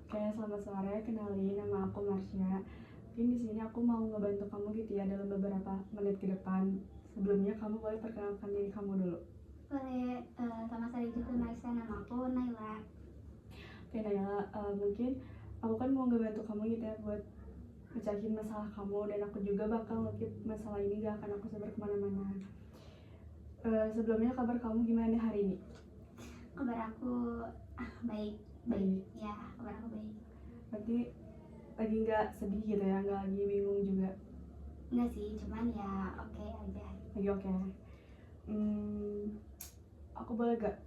Oke, selamat sore. Kenalin, nama aku Marsha. Mungkin di sini aku mau ngebantu kamu gitu ya dalam beberapa menit ke depan. Sebelumnya kamu boleh perkenalkan diri kamu dulu. Boleh, sama saya juga Maisa, nama aku Naila. Oke, Nayla, mungkin aku kan mau ngebantu kamu gitu ya buat mecahin masalah kamu, dan aku juga bakal ngekip masalah ini, gak akan aku sebar kemana-mana. Sebelumnya kabar kamu gimana hari ini? Kabar aku baik. Ya, kabar aku baik. Berarti lagi nggak sedih gitu ya, nggak lagi bingung juga? Enggak sih, cuman ya oke aja. Lagi oke. Aku boleh gak?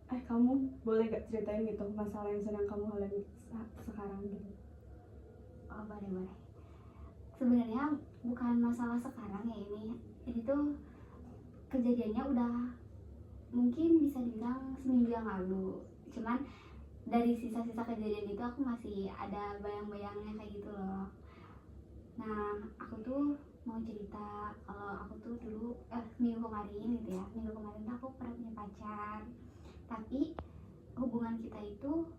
Kamu boleh gak ceritain gitu masalah yang sedang kamu alami sekarang gitu? Oh, boleh. Sebenarnya bukan masalah sekarang ya ini. Ini tuh kejadiannya udah mungkin bisa dibilang seminggu yang lalu. Cuman dari sisa-sisa kejadian itu aku masih ada bayang-bayangnya kayak gitu loh. Nah, aku tuh mau cerita kalau aku tuh dulu minggu kemarin gitu ya. Minggu kemarin tuh aku pernah punya pacar. Tapi hubungan kita itu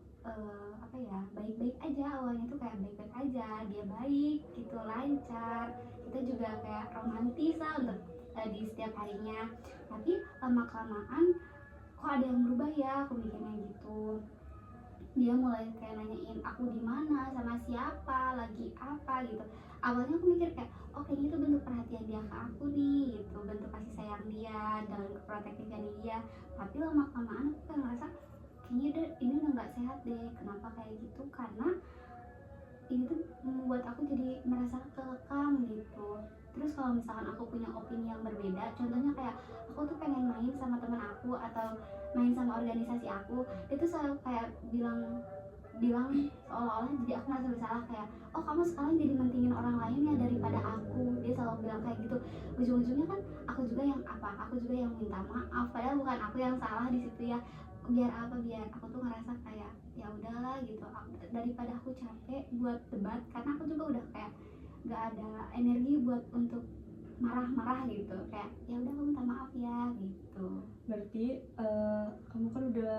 baik-baik aja, awalnya tuh kayak baik-baik aja, dia baik gitu, lancar, kita juga kayak romantis lah untuk di setiap harinya. Tapi lama kelamaan kok ada yang berubah ya, aku mikirnya gitu. Dia mulai kayak nanyain aku di mana, sama siapa, lagi apa gitu. Awalnya aku mikir kayak kayaknya itu bentuk perhatian dia ke aku nih gitu, bentuk kasih sayang dia dan keprotektifan dia. Tapi lama kelamaan aku kayak ngerasa kayaknya ini udah nggak sehat deh. Kenapa kayak gitu? Karena ini tuh membuat aku jadi merasa kekekang gitu. Terus kalau misalkan aku punya opini yang berbeda, contohnya kayak aku tuh pengen main sama teman aku atau main sama organisasi aku, itu selalu kayak bilang bilang seolah-olah jadi aku merasa bersalah, kayak kamu sekarang jadi mentingin orang lain ya daripada aku. Dia selalu bilang kayak gitu. Ujung-ujungnya kan aku juga yang minta maaf, padahal bukan aku yang salah di situ ya. Biar aku tuh ngerasa kayak ya udahlah gitu, daripada aku capek buat debat, karena aku juga udah kayak nggak ada energi buat untuk marah-marah gitu. Kayak ya udah, aku minta maaf ya gitu. Berarti kamu kan udah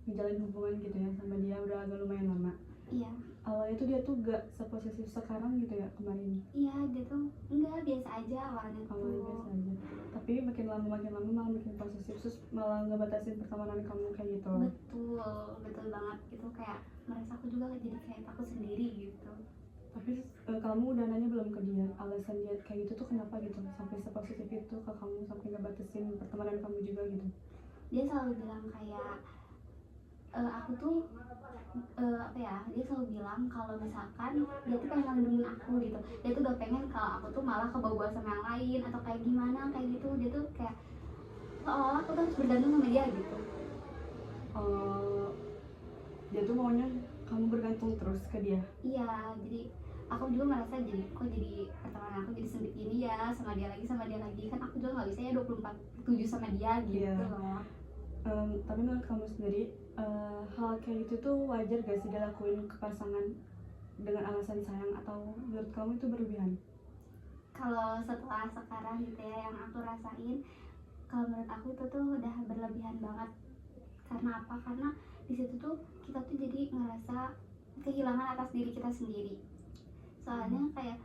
menjalin hubungan gitu ya sama dia udah agak lumayan lama. Iya. Awalnya tuh dia tuh gak seposesif sekarang gitu ya kemarin? Iya, dia tuh enggak, biasa aja awalnya tuh. Biasa aja, tapi makin lama malah makin posesif, terus malah ngebatasin pertemanan kamu kayak gitu. Betul banget. Itu kayak merasa aku juga jadi kayak takut sendiri gitu. Tapi kamu udah nanya belum ke dia alasan dia kayak gitu tuh kenapa gitu, sampai sepositif itu ke kamu, sampai ngebatasin pertemanan kamu juga gitu? Dia selalu bilang kayak aku tuh dia selalu bilang kalau misalkan dia tuh pengen ngelindungin aku gitu. Dia tuh gak pengen kalau aku tuh malah kebawa sama yang lain atau kayak gimana kayak gitu. Dia tuh kayak seolah aku tuh harus bergantung sama dia gitu. Dia tuh maunya kamu bergantung terus ke dia? Iya, jadi aku juga merasa jadi pertemanan aku jadi sempit gini ya, sama dia lagi kan aku juga nggak bisa ya 24/7 sama dia gitu. Yeah. Loh. Tapi menurut kamu sendiri hal kayak gitu tuh wajar gak sih dilakuin ke pasangan dengan alasan sayang, atau menurut kamu itu berlebihan? Kalau setelah sekarang gitu ya yang aku rasain, kalau menurut aku itu tuh udah berlebihan banget. Karena apa? Karena di situ tuh kita tuh jadi ngerasa kehilangan atas diri kita sendiri. Soalnya kayak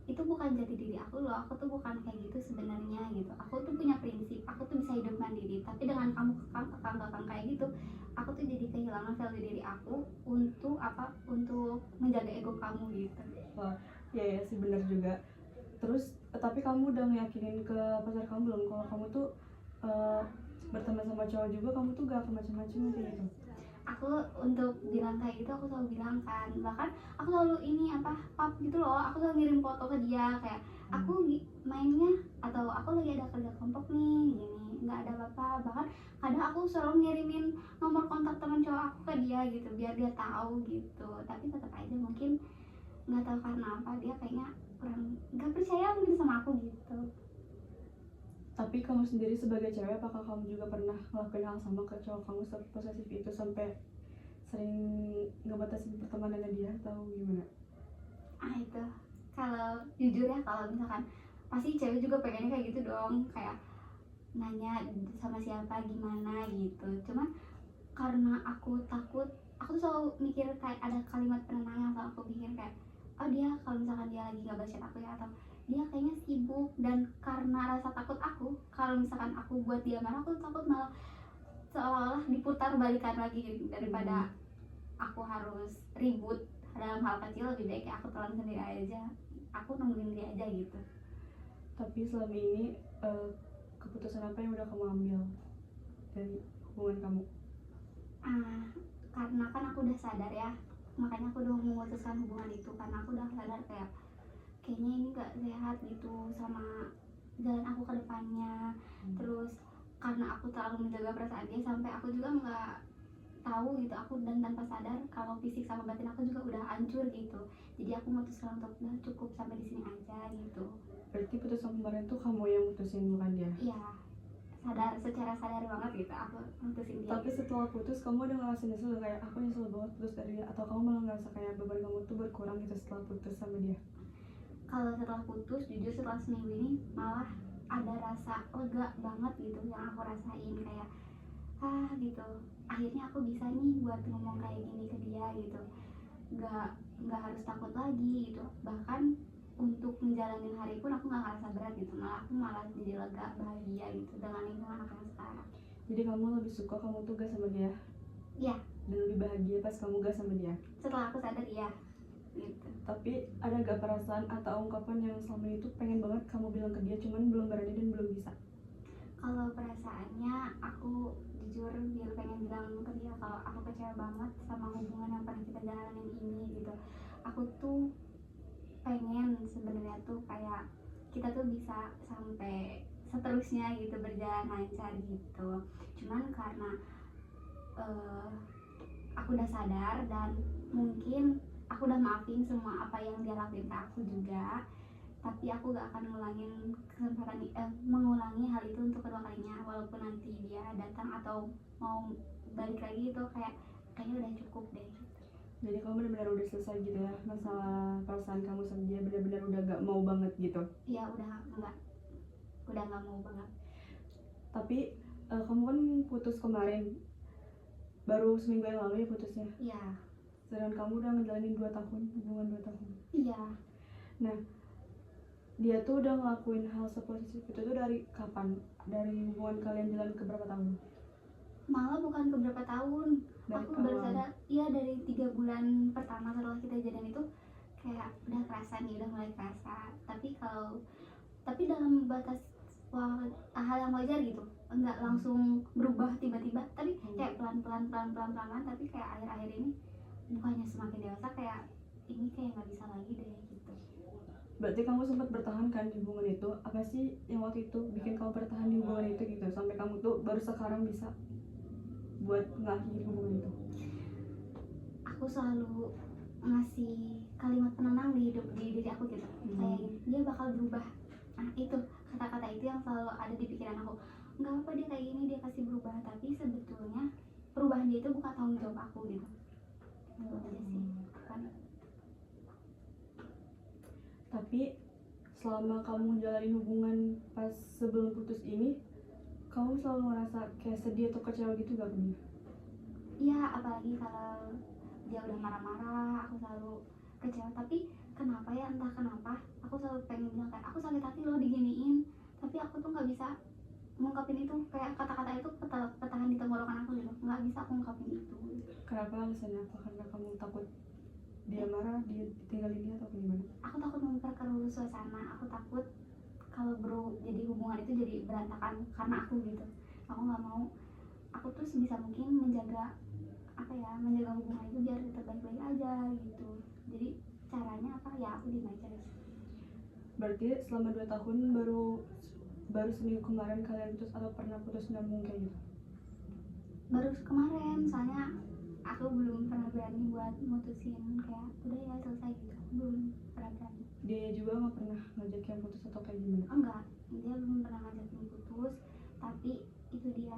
itu bukan jati diri aku loh, aku tuh bukan kayak gitu sebenarnya gitu. Aku tuh punya prinsip, aku tuh bisa hidup mandiri. Tapi dengan kamu kekang kayak gitu, aku tuh jadi kehilangan value diri aku untuk menjaga ego kamu gitu. Wah, ya sih, benar juga. Terus tapi kamu udah ngeyakinin ke pacar kamu belum kalau kamu tuh berteman sama cowok juga, kamu tuh gak akan macam-macam kayak gitu? Aku untuk bilang kayak gitu aku selalu bilang kan, bahkan aku selalu pap gitu loh, aku selalu ngirim foto ke dia kayak aku mainnya atau aku lagi ada kerja kelompok nih gini, nggak ada apa-apa. Bahkan kadang aku selalu ngirimin nomor kontak teman cowok aku ke dia gitu biar dia tahu gitu. Tapi tetap aja mungkin nggak tahu karena apa dia kayaknya kurang nggak percaya mungkin sama aku gitu. Tapi kamu sendiri sebagai cewek, apakah kamu juga pernah ngelakuin hal sama ke cowok kamu, posesif itu sampai sering ngebatasin pertemanannya dia, atau gimana? Itu kalau jujur ya, kalau misalkan pasti cewek juga pengennya kayak gitu dong, kayak nanya sama siapa gimana gitu. Cuman karena aku takut aku tuh selalu mikir kayak ada kalimat penenang yang selalu aku pikir kayak, oh dia kalau misalkan dia lagi nggak baca aku ya, atau dia kayaknya sibuk. Dan karena rasa takut aku, kalau misalkan aku buat dia marah, aku takut malah seolah-olah diputar balikan lagi gitu. Daripada aku harus ribut dalam hal kecil, lebih baik aku telan sendiri aja, aku nungguin dia aja gitu. Tapi selama ini keputusan apa yang udah kamu ambil dari hubungan kamu? Karena kan aku udah sadar ya, makanya aku udah memutuskan hubungan itu, karena aku udah sadar kayak kayaknya ini gak sehat gitu sama jalan aku ke depannya. Terus karena aku terlalu menjaga perasaan dia sampai aku juga nggak tahu gitu, aku dan tanpa sadar kalau fisik sama batin aku juga udah hancur gitu. Jadi aku memutuskan untuk udah cukup sampai di sini aja gitu. Berarti putusan kemarin tuh kamu yang mutusin, bukan dia? Iya, secara sadar banget gitu aku mutusin dia. Tapi setelah putus kamu udah ngerasa nyesel kayak aku nyesel banget putus dari dia, atau kamu malah ngerasa kayak beban kamu tuh berkurang gitu setelah putus sama dia? Kalau setelah putus, jujur setelah seminggu ini malah ada rasa lega banget gitu yang aku rasain, kayak gitu, akhirnya aku bisa nih buat ngomong kayak gini ke dia gitu, nggak harus takut lagi gitu. Bahkan untuk menjalani hari pun aku nggak ngerasa berat gitu, aku malah jadi lega, bahagia gitu dengan lingkungan aku yang sekarang. Jadi kamu lebih suka kamu tuh gak sama dia? Iya. Dan lebih bahagia pas kamu gak sama dia? Setelah aku sadar iya gitu. Tapi ada gak perasaan atau ungkapan yang selama itu pengen banget kamu bilang ke dia cuman belum berani dan belum bisa? Kalau perasaannya, aku jujur pengen bilang ke dia kalau aku kecewa banget sama hubungan yang pernah kita jalanin ini gitu. Aku tuh pengen sebenarnya tuh kayak kita tuh bisa sampai seterusnya gitu, berjalan lancar gitu. Cuman karena aku udah sadar dan mungkin aku udah maafin semua apa yang dia lakuin ke aku juga, tapi aku gak akan mengulangi hal itu untuk kedua kalinya. Walaupun nanti dia datang atau mau balik lagi, itu kayaknya udah cukup deh gitu. Jadi kamu benar-benar udah selesai gitu ya masalah perasaan kamu sama dia, benar-benar udah gak mau banget gitu? Iya, udah gak mau banget. Tapi kamu kan putus kemarin, baru seminggu yang lalu ya putusnya? Iya. Sedangkan kamu udah ngejalanin 2 tahun, hubungan 2 tahun. Iya. Nah, dia tuh udah ngelakuin hal seposesif itu tuh dari kapan? Dari hubungan kalian jalan ke berapa tahun? Malah bukan ke berapa tahun, Dari aku baru sadar, iya dari 3 bulan pertama setelah kita jadian itu kayak udah kerasa nih, udah mulai kerasa. Tapi dalam batas hal yang wajar gitu, enggak langsung berubah tiba-tiba, tapi kayak pelan-pelan, tapi kayak akhir-akhir ini bukannya semakin dewasa, kayak ini kayak nggak bisa lagi deh gitu. Berarti kamu sempat bertahan kan di hubungan itu? Apa sih yang waktu itu bikin kamu bertahan di hubungan itu gitu, sampai kamu tuh baru sekarang bisa buat ngakhiri hubungan itu? Aku selalu ngasih kalimat penenang di diri aku gitu, kayak dia bakal berubah. Nah itu kata-kata itu yang selalu ada di pikiran aku. Nggak apa dia kayak gini, dia pasti berubah, tapi sebetulnya perubahan dia itu bukan tanggung jawab aku gitu. Itu aja sih kan. Tapi selama kamu jalanin hubungan pas sebelum putus ini, kamu selalu ngerasa kayak sedih atau kecewa gitu gak punya? Iya, apalagi kalau dia udah marah-marah, aku selalu kecewa. Tapi kenapa ya, entah kenapa aku selalu pengen bilang kayak aku sakit hati loh diginiin, tapi aku tuh nggak bisa ngungkapin itu, kayak kata-kata itu ketahan di tenggorokan aku gitu, nggak bisa aku ngungkapin itu. Kenapa alasannya? Apa karena kamu takut dia marah, dia tinggalin dia, atau gimana? Aku takut memperkeruh suasana, aku takut kalau jadi hubungan itu jadi berantakan karena aku gitu. Aku nggak mau, aku tuh sebisa mungkin menjaga hubungan itu biar tetap baik-baik aja gitu. Jadi caranya apa ya, aku diem aja gitu. Berarti selama 2 tahun baru seminggu kemarin kalian putus, atau pernah putus nyambung kayak gitu? Baru kemarin, soalnya aku belum pernah berani buat mutusin kayak udah ya selesai gitu, aku belum pernah berani. Dia juga nggak pernah ngajak yang putus atau kayak gimana? Enggak, dia belum pernah ngajakin putus, tapi itu dia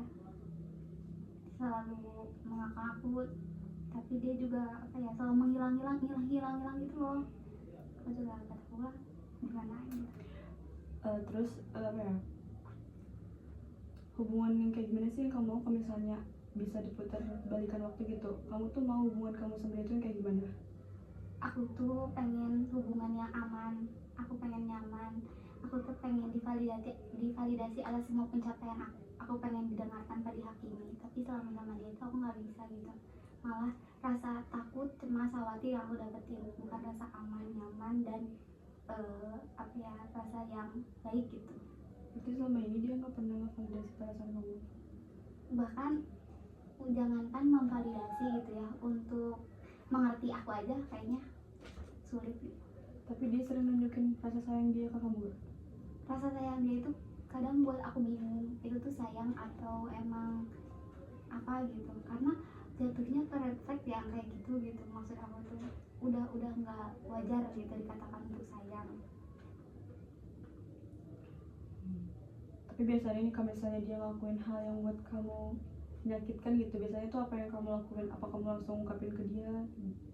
selalu mengaku, tapi dia juga selalu menghilang gitu loh. Aku juga agak tahu gimana gitu. Terus hubungan yang kayak gimana sih yang kamu mau kalau misalnya bisa diputar balikan waktu gitu, kamu tuh mau hubungan kamu sama dia tuh yang kayak gimana? Aku tuh pengen hubungan yang aman, aku pengen nyaman, aku tuh pengen divalidasi atas semua pencapaian aku pengen didengar tanpa dihakimi. Tapi selama sama dia tuh aku nggak bisa gitu, malah rasa takut, cemas, khawatir yang aku dapetin, bukan rasa aman, nyaman, dan apa ya, rasa yang baik gitu. Berarti selama ini dia nggak pernah ngevalidasi perasaan kamu? Bahkan jangankan memvalidasi gitu ya, untuk mengerti aku aja kayaknya sulit gitu. Tapi dia sering nunjukin rasa sayang dia ke kamu gak? Rasa sayang dia itu kadang buat aku bingung, itu tuh sayang atau emang apa gitu, karena jatuhnya ke red flag yang kayak gitu. Maksud aku tuh udah nggak wajar gitu dikatakan untuk sayang. Tapi biasanya nih kalau misalnya dia ngelakuin hal yang buat kamu menyakitkan gitu, biasanya tuh apa yang kamu lakuin? Apa kamu langsung ungkapin ke dia,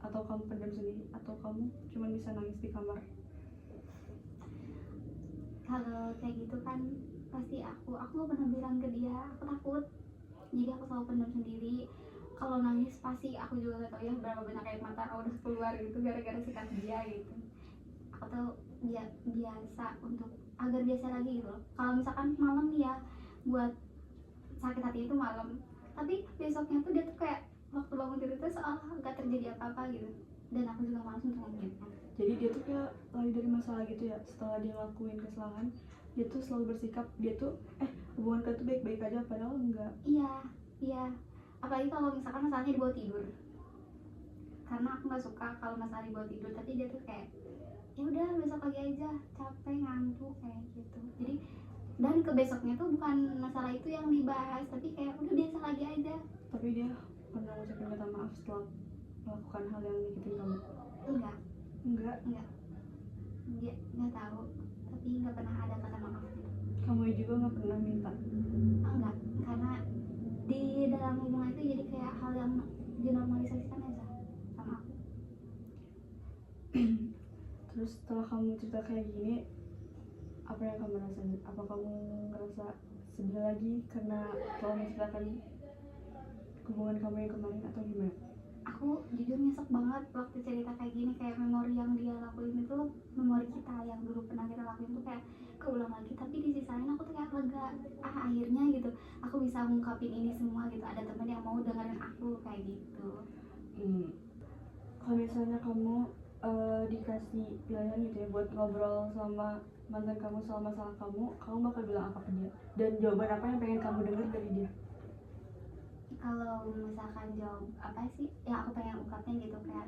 atau kamu pendam sendiri, atau kamu cuma bisa nangis di kamar? Kalau kayak gitu kan pasti aku gak pernah bilang ke dia, aku takut, jadi aku selalu pendam sendiri. Kalau nangis pasti aku juga gak tahu ya berapa banyak air mata udah keluar gitu gara-gara sikap dia gitu. Aku tuh biasa untuk agar biasa lagi gitu loh. Kalau misalkan malam nih ya, buat sakit hati itu malam, tapi besoknya tuh dia tuh kayak waktu bangun tidur tuh seolah gak terjadi apa-apa gitu, dan aku juga malas untuk ngomongin. Jadi dia tuh kayak lari dari masalah gitu ya, setelah dia ngelakuin kesalahan dia tuh selalu bersikap dia tuh hubungan kita tuh baik-baik aja, padahal enggak. Iya, apalagi kalau misalkan masalahnya dibawa tidur, karena aku nggak suka kalau masalah dibawa tidur. Tapi dia tuh kayak ya udah besok lagi aja, capek, ngantuk kayak gitu. Jadi dan ke besoknya tuh bukan masalah itu yang dibahas, tapi kayak udah biasa lagi aja. Tapi dia pernah ngucapin kata maaf setelah melakukan hal yang nyakitin kamu? Enggak, Enggak. dia nggak tahu, tapi nggak pernah ada kata maaf gitu. Kamu juga nggak pernah minta? Enggak, karena di dalam hubungan itu jadi kayak hal yang dinormalisasikan aja sama aku. Terus setelah kamu cerita kayak gini, apa yang kamu rasain? Apa kamu ngerasa sedih lagi karena telah menceritakan hubungan kamu yang kemarin, atau gimana? Aku jujur nyesek banget waktu cerita kayak gini, kayak memori yang dia lakuin itu, memori kita yang dulu pernah kita lakuin tuh kayak keulang lagi. Tapi di sisi lain aku tuh kayak lega, akhirnya gitu aku bisa ngungkapin ini semua gitu, ada temen yang mau dengerin aku kayak gitu. Kalau misalnya kamu dikasih pilihan gitu ya buat ngobrol sama mantan kamu soal masalah kamu bakal bilang apa ke dia? Dan jawaban apa yang pengen kamu dengar dari dia? Kalau misalkan jawab apa sih yang aku pengen ungkapin gitu, kayak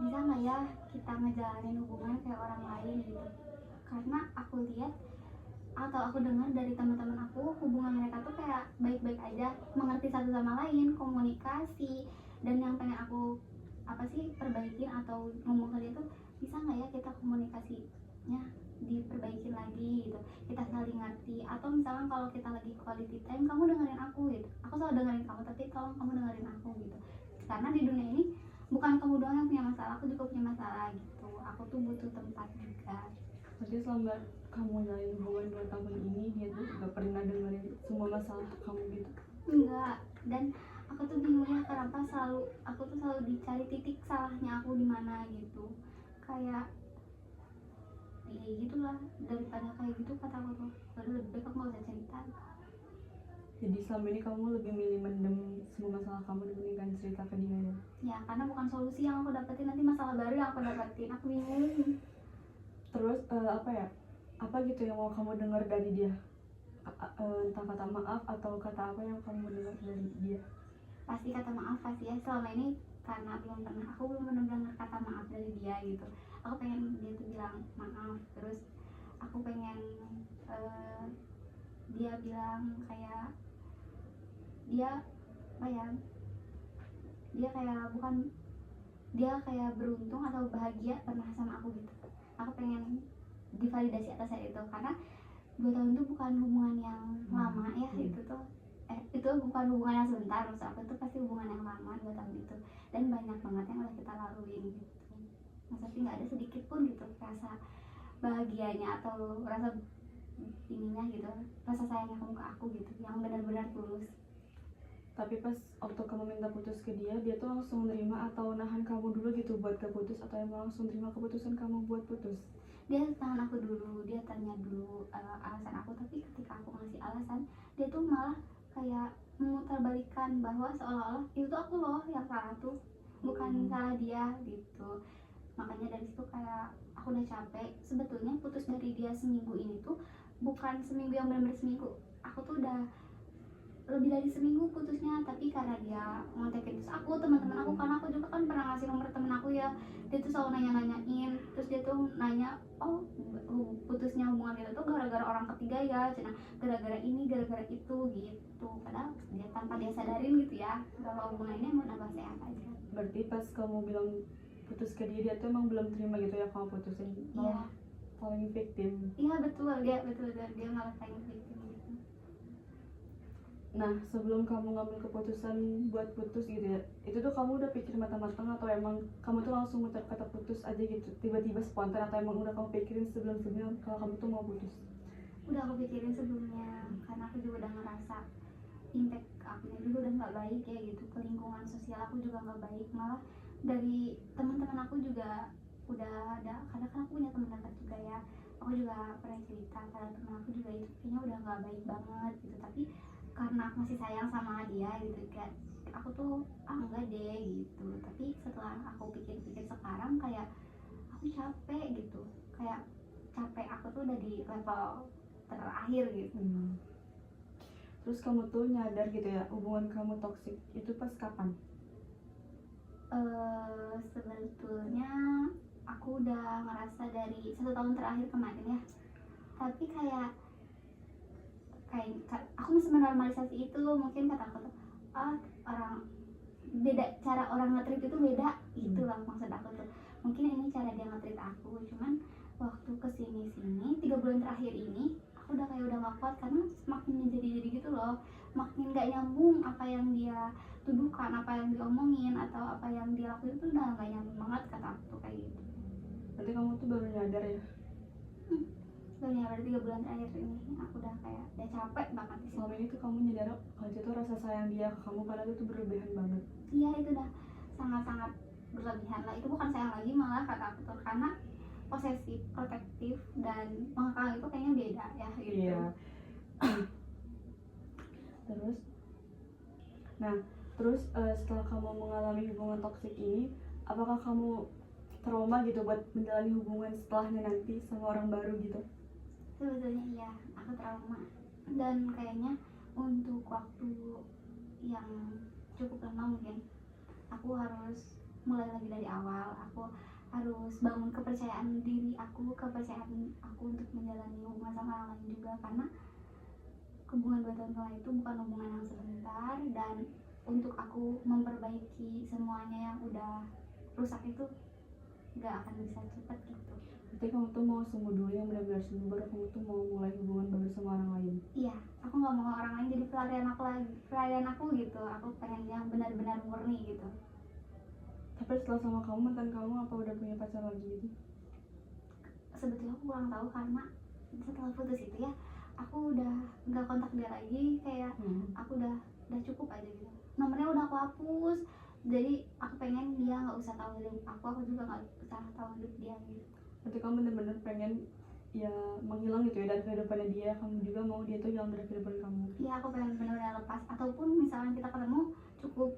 bisa nggak ya kita ngejalanin hubungan kayak orang lain gitu. Karena aku lihat atau aku dengar dari teman-teman aku, hubungan mereka tuh kayak baik-baik aja, mengerti satu sama lain, komunikasi. Dan yang pengen aku apa sih perbaikin atau ngomong ke dia tuh, bisa nggak ya kita komunikasinya diperbaikin lagi gitu, kita saling ngerti. Atau misalkan kalau kita lagi quality time, kamu dengerin aku gitu, aku selalu dengerin kamu, tapi tolong kamu dengerin aku gitu. Karena di dunia ini bukan kamu doang yang punya masalah, aku juga punya masalah gitu. Aku tuh butuh tempat juga. Berarti selama kamu jalin hubungan 2 tahun ini, dia tuh gak pernah dengerin semua masalah kamu gitu? Enggak. Dan aku tuh bingungnya kenapa aku tuh selalu dicari titik salahnya aku di mana gitu. Kayak ya gitulah, daripada kayak gitu kata aku tuh lebih baik aku gak usah cerita. Jadi selama ini kamu lebih milih mendem semua masalah kamu dibandingkan cerita ke dia ya? Ya karena bukan solusi yang aku dapetin, nanti masalah baru yang aku dapetin, aku bingung. Terus apa gitu yang mau kamu dengar dari dia? Entah kata maaf atau kata apa yang kamu dengar dari dia? Pasti kata maaf, pasti ya. Selama ini karena aku belum pernah dengar kata maaf dari dia gitu. Aku pengen dia tuh bilang maaf. Terus aku pengen dia bilang kayak dia apa ya, dia kayak beruntung atau bahagia pernah sama aku gitu. Aku pengen divalidasi atas hal itu, karena 2 tahun itu bukan hubungan yang lama ya. Itu bukan hubungan yang sebentar, maksud aku itu pasti hubungan yang lama 2 tahun itu, dan banyak banget yang udah kita laluin gitu. Masa sih nggak ada sedikit pun gitu rasa bahagianya atau rasa ininya gitu, rasa sayangnya kamu ke aku gitu yang benar-benar tulus. Tapi pas waktu kamu minta putus ke dia tuh langsung nerima atau nahan kamu dulu gitu buat gak putus, atau emang langsung terima keputusan kamu buat putus? Dia tahan aku dulu, dia tanya dulu alasan aku, tapi ketika aku ngasih alasan dia tuh malah kayak memutarbalikkan bahwa seolah-olah itu tuh aku loh yang salah tuh, bukan salah dia gitu. Makanya dari situ kayak aku udah capek. Sebetulnya putus dari dia seminggu ini tuh bukan seminggu yang benar-benar seminggu, aku tuh udah lebih dari seminggu putusnya, tapi karena dia ngontekin terus aku, teman-teman aku, karena aku juga kan pernah ngasih nomor temen aku ya, dia tuh selalu nanya-nanyain, terus dia tuh nanya, oh putusnya hubungan kita tuh gara-gara orang ketiga ya, cina gara-gara ini gara-gara itu gitu, padahal dia tanpa dia sadarin gitu ya bahwa hubungan ini mau nambah sehat aja. Berarti pas kamu bilang putus ke dia tuh emang belum terima gitu ya kamu putusin, Iya, paling victim. iya betul, dia malah kayak gitu. Nah, sebelum kamu ngambil keputusan buat putus gitu ya, itu tuh kamu udah pikir matang-matang atau emang kamu tuh langsung ngucap kata putus aja gitu, tiba-tiba spontan, atau emang udah kamu pikirin sebelum-sebelumnya kalau kamu tuh mau putus? Udah aku pikirin sebelumnya, karena aku juga udah ngerasa impact akunya juga udah nggak baik ya gitu, ke lingkungan sosial aku juga nggak baik, malah dari teman-teman aku juga udah ada, karena kan aku punya teman dekat juga ya, aku juga pernah cerita kalau teman aku juga itu kayaknya udah nggak baik banget gitu, tapi karena aku masih sayang sama dia gitu kan, aku tuh enggak deh gitu. Tapi setelah aku pikir-pikir sekarang kayak aku capek gitu, kayak capek aku tuh udah di level terakhir gitu. Terus kamu tuh nyadar gitu ya hubungan kamu toksik itu pas kapan? Sebetulnya aku udah ngerasa dari 1 tahun terakhir kemarin ya, tapi kayak aku masih menormalisasi itu, mungkin kata aku tuh orang beda, cara orang nge-treat itu beda, itulah maksud aku tuh, mungkin ini cara dia nge-treat aku. Cuman waktu kesini-sini 3 bulan terakhir ini aku udah kayak udah gak kuat, karena makin menjadi-jadi gitu loh, makin gak nyambung apa yang dia tuduhkan, apa yang diomongin, atau apa yang dia lakuin itu udah gak nyambung banget, kata aku tuh kayak gitu. Berarti kamu tuh baru nyadar ya? Baru nyadar 3 bulan terakhir ini, aku udah kayak udah capek banget di Selama ini tuh kamu nyadar kalau itu tuh rasa sayang dia ke kamu padahal itu berlebihan banget. Iya, itu udah sangat-sangat berlebihan lah, itu bukan sayang lagi malah kata aku tuh, karena posesif, protektif, dan mengekang itu kayaknya beda ya gitu. Iya. Terus, nah terus setelah kamu mengalami hubungan toksik ini, apakah kamu trauma gitu buat menjalani hubungan setelahnya nanti sama orang baru gitu? Sebetulnya iya, aku trauma, dan kayaknya untuk waktu yang cukup lama mungkin aku harus mulai lagi dari awal. Aku harus bangun kepercayaan diri aku, kepercayaan aku untuk menjalani hubungan sama orang lain juga, karena hubungan 2 tahun kemarin itu bukan hubungan yang sebentar, dan untuk aku memperbaiki semuanya yang udah rusak itu gak akan bisa cepet gitu. Berarti kamu tuh mau sembuh dulu, yang benar-benar sembuh, baru kamu tuh mau mulai hubungan baru sama orang lain? Iya, aku gak mau orang lain jadi pelarian aku lagi, pelarian aku gitu. Aku pengen yang benar-benar murni gitu. Tapi setelah sama kamu, mantan kamu apa udah punya pacar lagi gitu? Sebetulnya aku kurang tahu, karena setelah putus itu ya aku udah nggak kontak dia lagi, kayak aku udah cukup aja gitu, nomornya udah aku hapus. Jadi aku pengen dia nggak usah tahu hidup aku juga nggak usah tahu hidup dia gitu. Berarti kamu bener-bener pengen ya menghilang gitu ya dari kehidupannya dia, kamu juga mau dia tuh hilang dari kehidupan kamu? Iya, aku pengen benar-benar lepas, ataupun misalnya kita ketemu cukup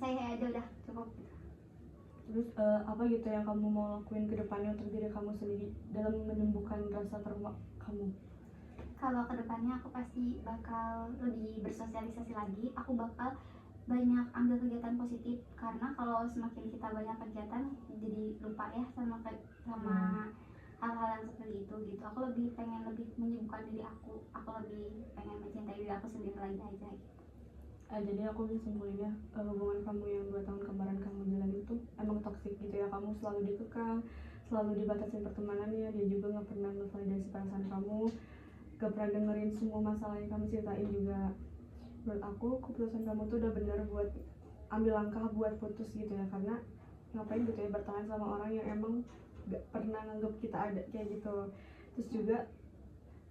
saya aja udah cukup gitu. Terus apa gitu yang kamu mau lakuin ke depannya untuk diri kamu sendiri dalam menyembuhkan rasa trauma kamu? Kalau kedepannya aku pasti bakal lebih bersosialisasi lagi, aku bakal banyak ambil kegiatan positif, karena kalau semakin kita banyak kegiatan jadi lupa ya sama hal-hal yang seperti itu gitu. Aku lebih pengen lebih menyibukkan diri aku lebih pengen mencintai diri aku sendiri lagi aja gitu. Jadi aku bisa simpulinnya, hubungan kamu yang 2 tahun kemarin kamu jalan itu emang toksik gitu ya, kamu selalu dikekang, selalu dibatasin pertemanannya, dia juga gak pernah ngevalidasi perasaan kamu, gak pernah dengerin semua masalah yang kamu ceritain juga. Menurut aku keputusan kamu tuh udah bener buat ambil langkah buat putus gitu ya, karena ngapain gitu ya bertahan sama orang yang emang gak pernah nganggap kita ada kayak gitu. Terus juga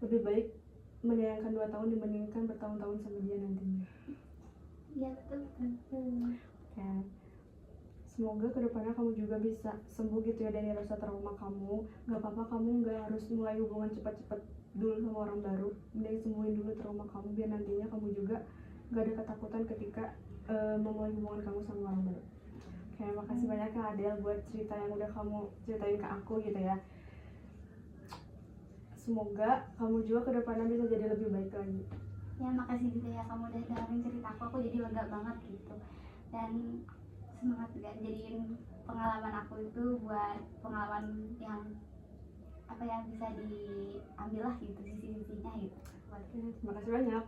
lebih baik menyayangkan 2 tahun dibandingkan bertahun-tahun sama dia nantinya. Iya betul. Oke. Semoga kedepannya kamu juga bisa sembuh gitu ya dari rasa trauma kamu. Gak apa-apa kamu gak harus mulai hubungan cepat-cepat dulu sama orang baru. Mending sembuhin dulu trauma kamu biar nantinya kamu juga gak ada ketakutan ketika memulai hubungan kamu sama orang baru. Oke, makasih banyak Kak Adel buat cerita yang udah kamu ceritain ke aku gitu ya. Semoga kamu juga kedepannya bisa jadi lebih baik lagi. Ya makasih juga ya kamu udah dengerin cerita aku jadi lega banget gitu. Dan semangat juga jadiin pengalaman aku itu buat pengalaman yang apa ya bisa diambil lah gitu sisi-sisinya gitu. Oke, terima kasih banyak.